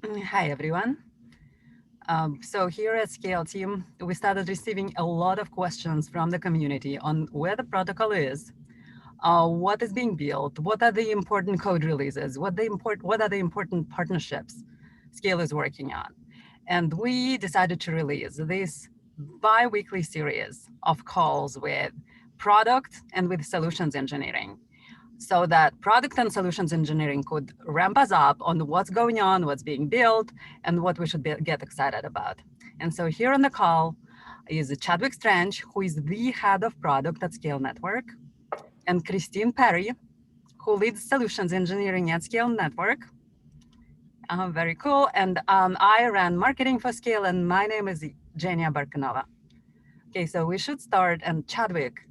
Hi, everyone. So here at SKALE team, we started receiving a lot of questions from the community on where the protocol is, what is being built, what are the important code releases, what are the important partnerships SKALE is working on. And we decided to release this bi-weekly series of calls with product and with solutions engineering, so that product and solutions engineering could ramp us up on what's going on, what's being built, and what we should get excited about. And so here on the call is Chadwick, who is the head of product at SKALE Network, and Christine Perry, who leads solutions engineering at SKALE Network. Very cool. And I ran marketing for SKALE, and my name is Jenia Barkanova. Okay, so we should start. And Chadwick,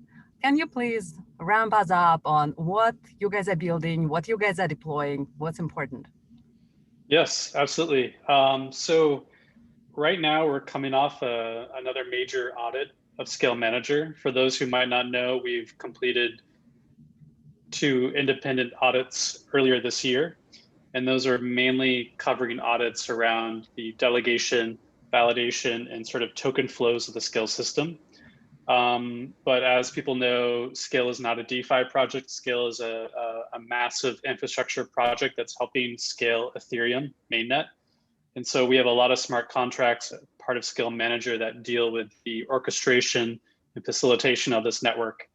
can you please ramp us up on what you guys are building, what you guys are deploying, what's important? Yes, absolutely. So right now we're coming off another major audit of SKALE Manager. For those who might not know, we've completed 2 independent audits earlier this year, and those are mainly covering audits around the delegation, validation, and sort of token flows of the SKALE system. But as people know, SKALE is not a DeFi project. SKALE is a massive infrastructure project that's helping scale Ethereum mainnet. And so we have a lot of smart contracts, part of SKALE Manager, that deal with the orchestration and facilitation of this network.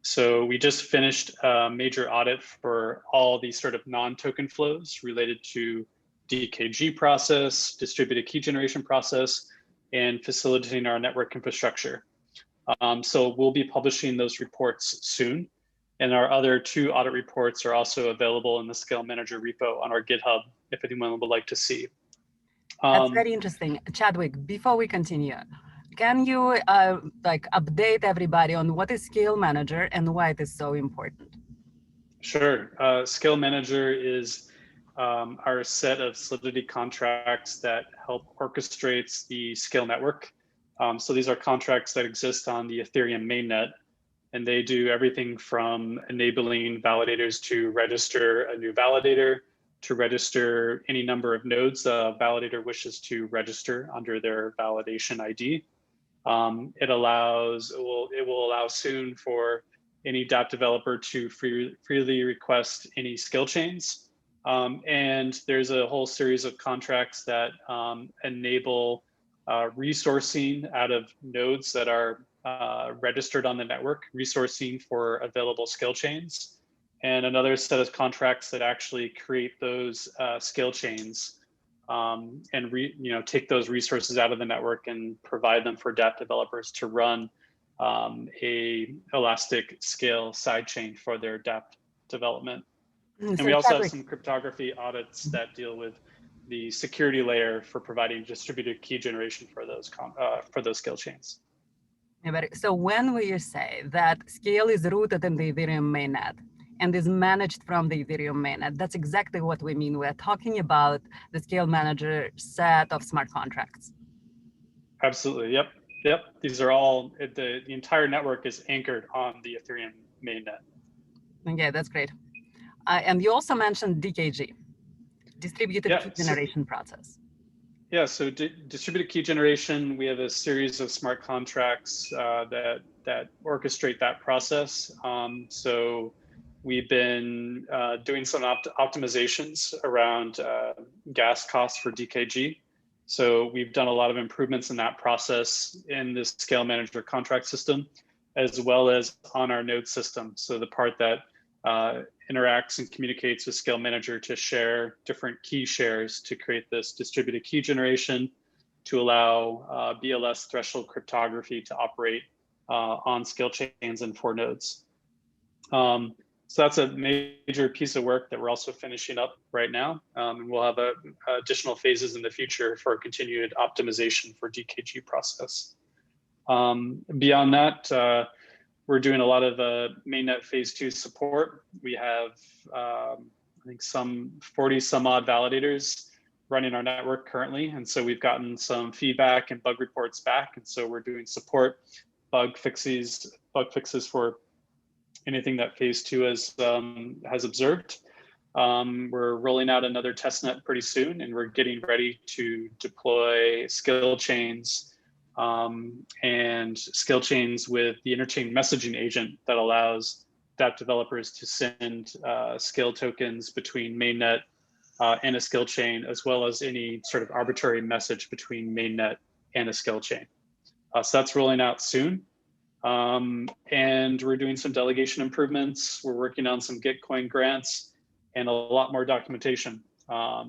So we just finished a major audit for all these sort of non-token flows related to DKG process, distributed key generation process, and facilitating our network infrastructure. So we'll be publishing those reports soon. And our other 2 audit reports are also available in the SKALE Manager repo on our GitHub, if anyone would like to see. That's very interesting. Chadwick, before we continue, can you update everybody on what is SKALE Manager and why it is so important? Sure. SKALE Manager is our set of Solidity contracts that help orchestrates the SKALE network. So these are contracts that exist on the Ethereum mainnet, and they do everything from enabling validators to register a new validator, to register any number of nodes a validator wishes to register under their validation ID. It will allow soon for any Dapp developer to freely request any skill chains. And there's a whole series of contracts that enable resourcing out of nodes that are registered on the network, resourcing for available skill chains, and another set of contracts that actually create those skill chains and take those resources out of the network and provide them for Dapp developers to run a elastic scale sidechain for their Dapp development. And So we also have Chadwick, some cryptography audits that deal with the security layer for providing distributed key generation for those skill chains. so when we say that SKALE is rooted in the Ethereum mainnet and is managed from the Ethereum mainnet, that's exactly what we mean. We're talking about the SKALE Manager set of smart contracts. Absolutely. Yep. These are all, the entire network is anchored on the Ethereum mainnet. Okay, that's great. And you also mentioned DKG, distributed key generation process. Yeah, so distributed key generation, we have a series of smart contracts that orchestrate that process. So we've been doing some optimizations around gas costs for DKG. So we've done a lot of improvements in that process in this SKALE Manager contract system, as well as on our node system. So the part that interacts and communicates with SKALE Manager to share different key shares to create this distributed key generation to allow BLS threshold cryptography to operate on scale chains and for nodes. So that's a major piece of work that we're also finishing up right now. And we'll have additional phases in the future for continued optimization for DKG process. Beyond that, we're doing a lot of mainnet phase 2 support. We have, I think, some 40 some odd validators running our network currently. And so we've gotten some feedback and bug reports back. And so we're doing support, bug fixes for anything that phase 2 has observed. We're rolling out another testnet pretty soon, and we're getting ready to deploy skill chains and skill chains with the interchain messaging agent that allows Dapp developers to send skill tokens between mainnet and a skill chain, as well as any sort of arbitrary message between mainnet and a skill chain. So that's rolling out soon. And we're doing some delegation improvements. We're working on some Gitcoin grants and a lot more documentation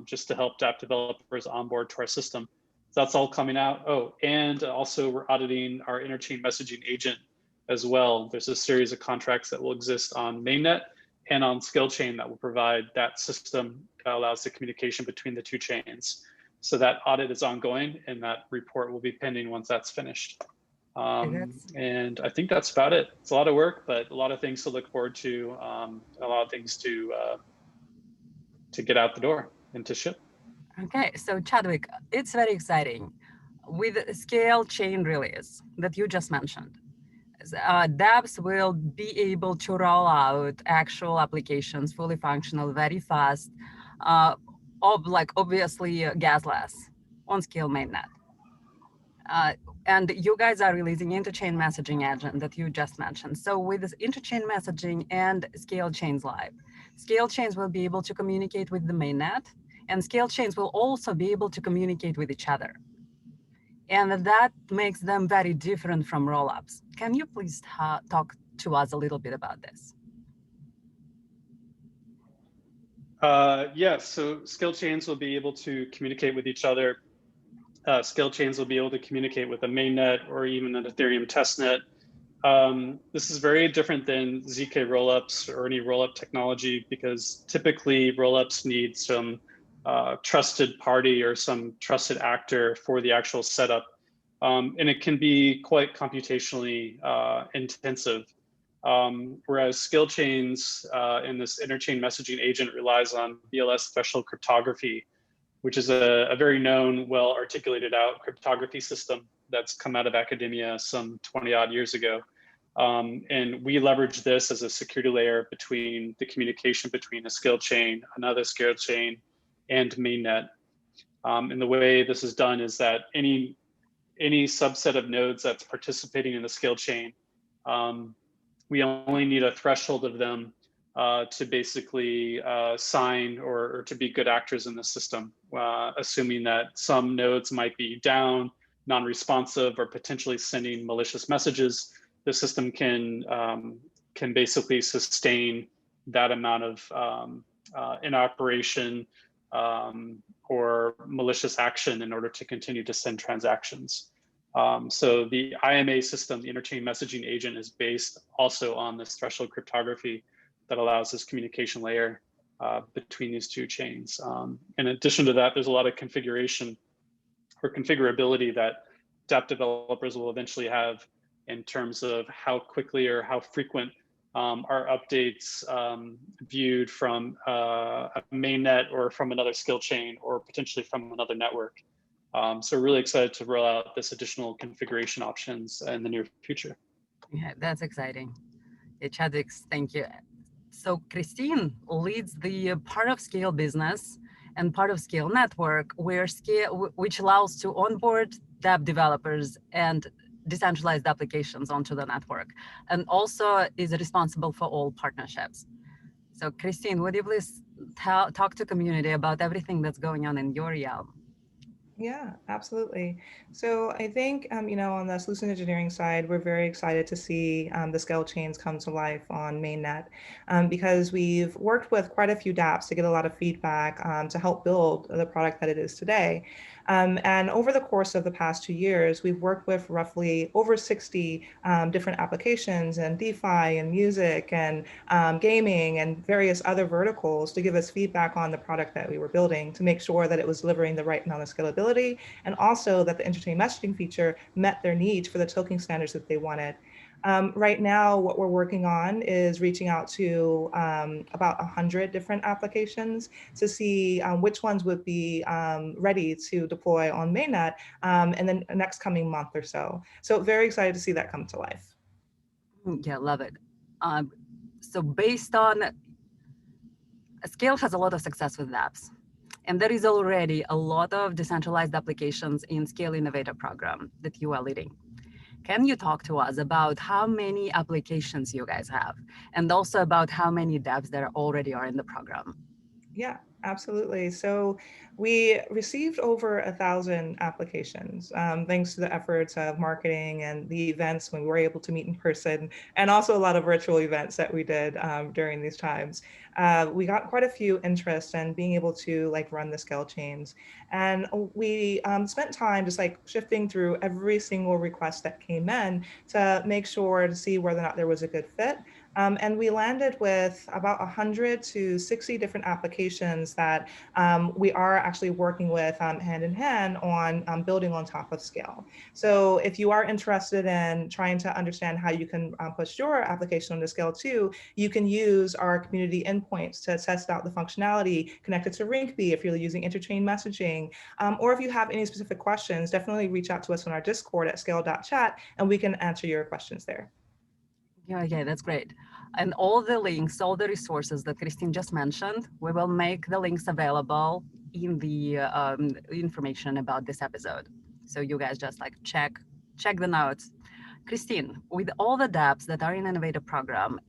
just to help Dapp developers onboard to our system. So that's all coming out. Oh, and also we're auditing our interchain messaging agent as well. There's a series of contracts that will exist on mainnet and on skill chain that will provide that system that allows the communication between the two chains. So that audit is ongoing, and that report will be pending once that's finished. And I think that's about it. It's a lot of work, but a lot of things to look forward to, a lot of things to get out the door and to ship. Okay, so Chadwick, it's very exciting. With SKALE chain release that you just mentioned, Dapps will be able to roll out actual applications, fully functional, very fast, obviously gasless on SKALE mainnet. And you guys are releasing interchain messaging agent that you just mentioned. So with this interchain messaging and SKALE chains live, SKALE chains will be able to communicate with the mainnet, and SKALE chains will also be able to communicate with each other. And that makes them very different from rollups. Can you please talk to us a little bit about this? Yes, so skill chains will be able to communicate with each other. Skill chains will be able to communicate with a mainnet or even an Ethereum testnet. This is very different than ZK rollups or any rollup technology, because typically rollups need some trusted party or some trusted actor for the actual setup. And it can be quite computationally intensive. Whereas skill chains and this interchain messaging agent relies on BLS threshold cryptography, which is a very known, well-articulated out cryptography system that's come out of academia some 20 odd years ago. And we leverage this as a security layer between the communication between a skill chain, another skill chain, and mainnet. And the way this is done is that any subset of nodes that's participating in the skill chain, we only need a threshold of them to basically sign or to be good actors in the system, assuming that some nodes might be down, non-responsive, or potentially sending malicious messages. The system can basically sustain that amount of inoperation or malicious action in order to continue to send transactions. So the IMA system, the interchain messaging agent, is based also on this threshold cryptography that allows this communication layer between these two chains. In addition to that, there's a lot of configuration or configurability that Dapp developers will eventually have in terms of how quickly or how frequent are updates viewed from a mainnet or from another skill chain or potentially from another network. So we're really excited to roll out this additional configuration options in the near future. Yeah, that's exciting. Chadwick, thank you. So Christine leads the part of SKALE business and part of SKALE network, which allows to onboard Dapp developers and decentralized applications onto the network, and also is responsible for all partnerships. So Christine, would you please talk to community about everything that's going on in your realm? Yeah, absolutely. So I think, on the solution engineering side, we're very excited to see the SKALE chains come to life on mainnet because we've worked with quite a few Dapps to get a lot of feedback to help build the product that it is today. And over the course of the past 2 years, we've worked with roughly over 60 different applications and DeFi and music and gaming and various other verticals to give us feedback on the product that we were building to make sure that it was delivering the right amount of scalability and also that the interchain messaging feature met their needs for the token standards that they wanted. Right now, what we're working on is reaching out to about 100 different applications to see which ones would be ready to deploy on mainnet in the next coming month or so. So very excited to see that come to life. Yeah, love it. So based on SKALE has a lot of success with Dapps. And there is already a lot of decentralized applications in SKALE Innovator program that you are leading. Can you talk to us about how many applications you guys have, and also about how many devs there already are in the program? Yeah, absolutely. So we received over 1,000 applications, thanks to the efforts of marketing and the events when we were able to meet in person, and also a lot of virtual events that we did during these times. We got quite a few interests in being able to like run the scale chains. And we spent time just like shifting through every single request that came in to make sure to see whether or not there was a good fit. And we landed with about 100 to 60 different applications that we are actually working with hand in hand on building on top of SKALE. So if you are interested in trying to understand how you can push your application onto SKALE too, you can use our community endpoints to test out the functionality connected to Rinkeby if you're using interchain messaging, or if you have any specific questions, definitely reach out to us on our Discord at skale.chat and we can answer your questions there. Yeah, that's great. And all the links, all the resources that Christine just mentioned, we will make the links available in the information about this episode. So you guys just like check the notes. Christine, with all the Dapps that are in Innovator program,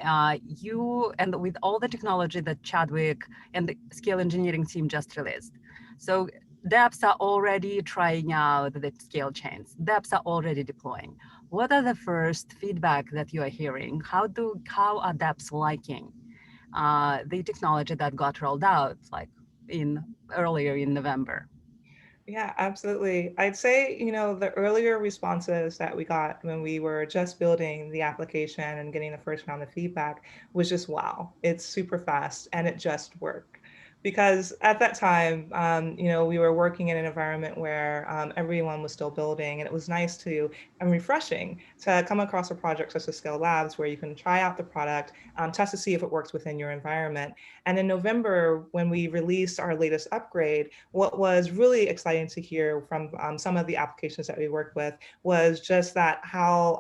you and with all the technology that Chadwick and the SKALE engineering team just released. So Dapps are already trying out the SKALE chains. Dapps are already deploying. What are the first feedback that you are hearing? How are Dapps liking the technology that got rolled out like earlier in November? Yeah, absolutely. I'd say, the earlier responses that we got when we were just building the application and getting the first round of feedback was just wow. It's super fast and it just worked. Because at that time, we were working in an environment where everyone was still building, and it was nice to and refreshing to come across a project such as SKALE Labs where you can try out the product, test to see if it works within your environment. And in November, when we released our latest upgrade, what was really exciting to hear from some of the applications that we worked with was just that how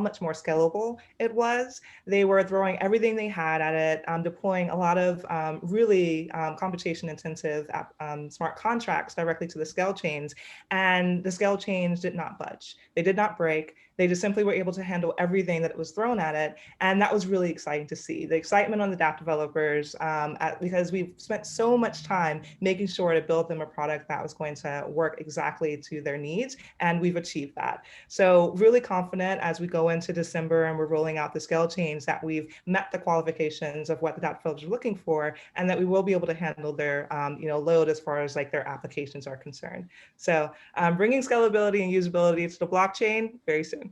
much more scalable it was. They were throwing everything they had at it, deploying a lot of really computation intensive smart contracts directly to the SKALE chains. And the SKALE chains did not budge. They did not break. They just simply were able to handle everything that was thrown at it. And that was really exciting to see. The excitement on the Dapp developers, because we've spent so much time making sure to build them a product that was going to work exactly to their needs. And we've achieved that. So really confident as we go into December and we're rolling out the SKALE chains that we've met the qualifications of what the Dapp developers are looking for, and that we will be able to handle their load as far as like their applications are concerned. So bringing scalability and usability to the blockchain very soon.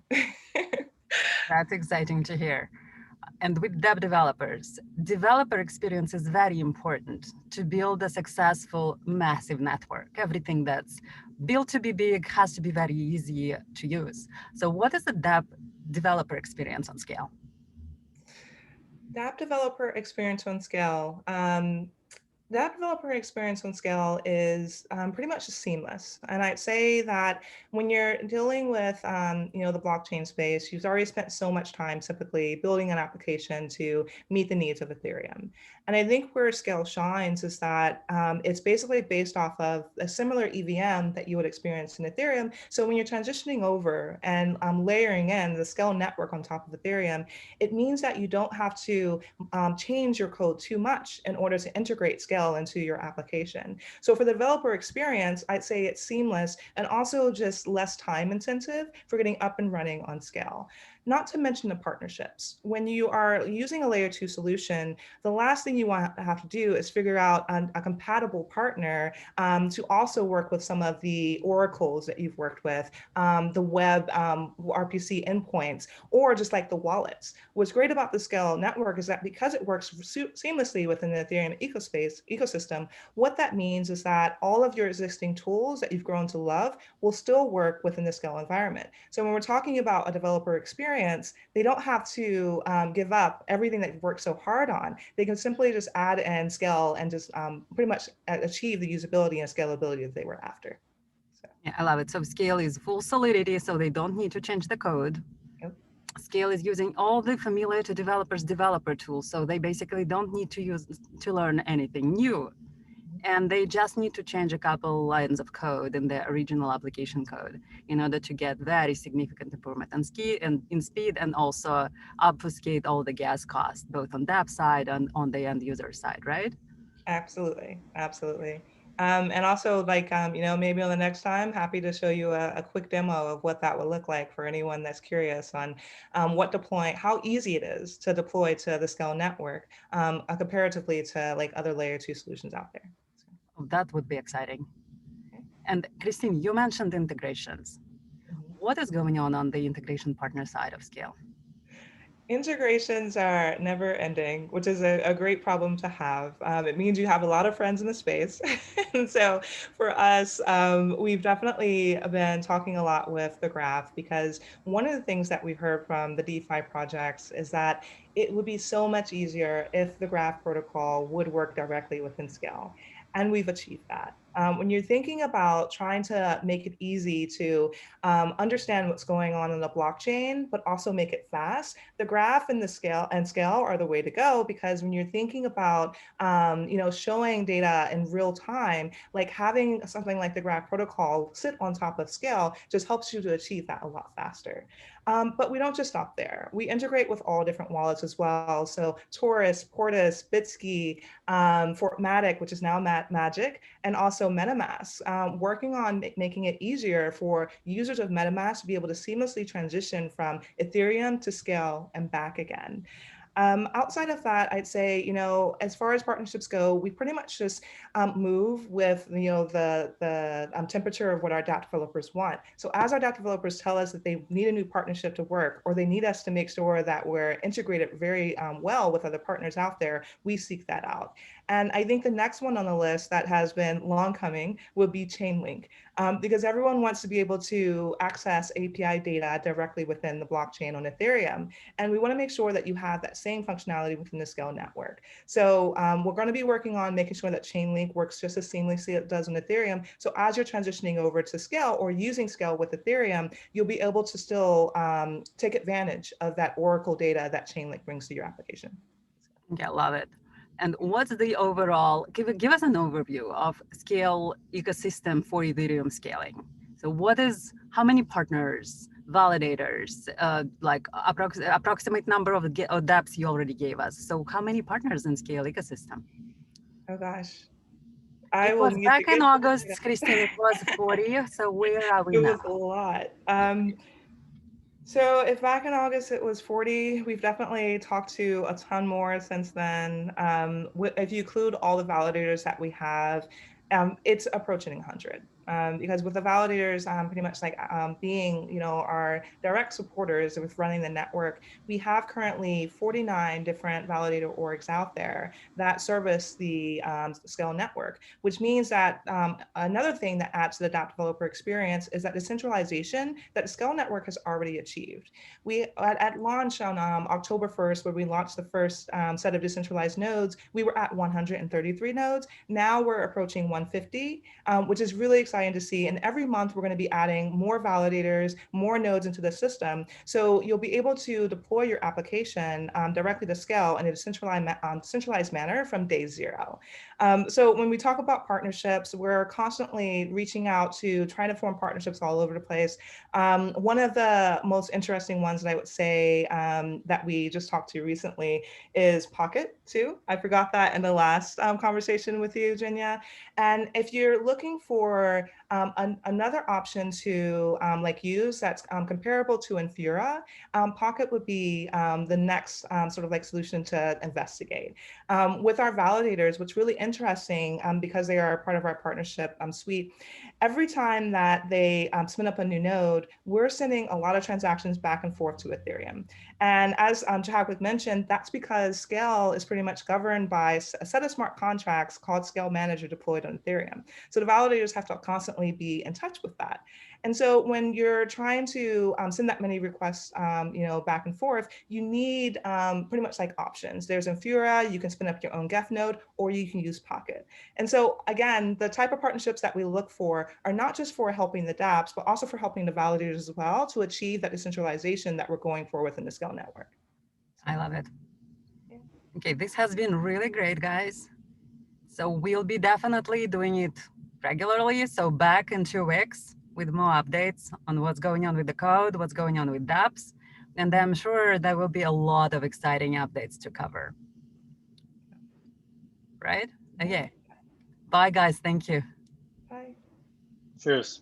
That's exciting to hear. And with Dapp developers, developer experience is very important to build a successful, massive network. Everything that's built to be big has to be very easy to use. So what is the Dapp developer experience on SKALE? Dapp developer experience on SKALE. That developer experience on SKALE is pretty much seamless. And I'd say that when you're dealing with, the blockchain space, you've already spent so much time typically building an application to meet the needs of Ethereum. And I think where SKALE shines is that it's basically based off of a similar EVM that you would experience in Ethereum. So when you're transitioning over and layering in the SKALE network on top of Ethereum, it means that you don't have to change your code too much in order to integrate SKALE into your application. So for the developer experience, I'd say it's seamless and also just less time intensive for getting up and running on SKALE. Not to mention the partnerships. When you are using a layer 2 solution, the last thing you want to have to do is figure out a compatible partner to also work with some of the oracles that you've worked with, the web RPC endpoints, or just like the wallets. What's great about the SKALE network is that because it works seamlessly within the Ethereum ecosystem, what that means is that all of your existing tools that you've grown to love will still work within the SKALE environment. So when we're talking about a developer experience, they don't have to give up everything that you've worked so hard on. They can simply just add in SKALE and just pretty much achieve the usability and scalability that they were after. So. Yeah, I love it. So SKALE is full solidity, so they don't need to change the code. Yep. SKALE is using all the familiar to developers developer tools. So they basically don't need to learn anything new. And they just need to change a couple lines of code in the original application code in order to get very significant improvement in speed, and also obfuscate all the gas costs, both on Dapp side and on the end user side, right? Absolutely, absolutely. And also, like, maybe on the next time, happy to show you a quick demo of what that would look like for anyone that's curious on how easy it is to deploy to the SKALE network, comparatively to like other layer 2 solutions out there. Oh, that would be exciting. Okay. And Christine, you mentioned integrations. Mhm. What is going on the integration partner side of SKALE? Integrations are never ending, which is a great problem to have. It means you have a lot of friends in the space. And so for us, we've definitely been talking a lot with the graph, because one of the things that we've heard from the DeFi projects is that it would be so much easier if the graph protocol would work directly within SKALE. And we've achieved that. When you're thinking about trying to make it easy to understand what's going on in the blockchain, but also make it fast, the graph and the SKALE are the way to go, because when you're thinking about showing data in real time, like having something like the graph protocol sit on top of SKALE just helps you to achieve that a lot faster. But we don't just stop there. We integrate with all different wallets as well. So Taurus, Portis, Bitski, Fortmatic, which is now Magic, and also MetaMask, working on making it easier for users of MetaMask to be able to seamlessly transition from Ethereum to SKALE and back again. Outside of that, I'd say, as far as partnerships go, we pretty much just move with, the temperature of what our Dapp developers want. So as our Dapp developers tell us that they need a new partnership to work, or they need us to make sure that we're integrated very well with other partners out there, we seek that out. And I think the next one on the list that has been long coming would be Chainlink, because everyone wants to be able to access API data directly within the blockchain on Ethereum. And we want to make sure that you have that same functionality within the SKALE network. So we're going to be working on making sure that Chainlink works just as seamlessly as it does on Ethereum. So as you're transitioning over to SKALE or using SKALE with Ethereum, you'll be able to still take advantage of that Oracle data that Chainlink brings to your application. Yeah, love it. And what's the overall, give us an overview of SKALE ecosystem for Ethereum scaling. So how many partners, validators, like approximate number of Dapps you already gave us. So how many partners in SKALE ecosystem? Oh gosh. It I will was need to back in get August, Christine, it was 40. So where are we it now? was a lot. So if back in August it was 40, we've definitely talked to a ton more since then. If you include all the validators that we have, it's approaching 100. Because with the validators pretty much like being, our direct supporters with running the network, we have currently 49 different validator orgs out there that service the SKALE network, which means that another thing that adds to the Dapp developer experience is that decentralization that the SKALE network has already achieved. We at launch on October 1st, where we launched the first set of decentralized nodes, we were at 133 nodes. Now we're approaching 150, which is really exciting to see. And every month we're going to be adding more validators, more nodes into the system. So you'll be able to deploy your application directly to SKALE in a decentralized manner from day zero. So when we talk about partnerships, we're constantly reaching out to trying to form partnerships all over the place. One of the most interesting ones that I would say that we just talked to recently is Pocket too. I forgot that in the last conversation with you, Jenia. And if you're looking for another option to use that's comparable to Infura, Pocket would be the next sort of like solution to investigate. With our validators, what's really interesting, because they are part of our partnership suite, every time that they spin up a new node, we're sending a lot of transactions back and forth to Ethereum. And as Chadwick mentioned, that's because SKALE is pretty much governed by a set of smart contracts called SKALE Manager deployed on Ethereum. So the validators have to constantly be in touch with that. And so when you're trying to send that many requests, back and forth, you need pretty much like options. There's Infura, you can spin up your own Geth node, or you can use Pocket. And so again, the type of partnerships that we look for are not just for helping the Dapps, but also for helping the validators as well to achieve that decentralization that we're going for within the SKALE network. I love it. Yeah. Okay, this has been really great, guys. So we'll be definitely doing it regularly. So back in 2 weeks with more updates on what's going on with the code, what's going on with Dapps. And I'm sure there will be a lot of exciting updates to cover. Right? Okay. Bye, guys. Thank you. Bye. Cheers.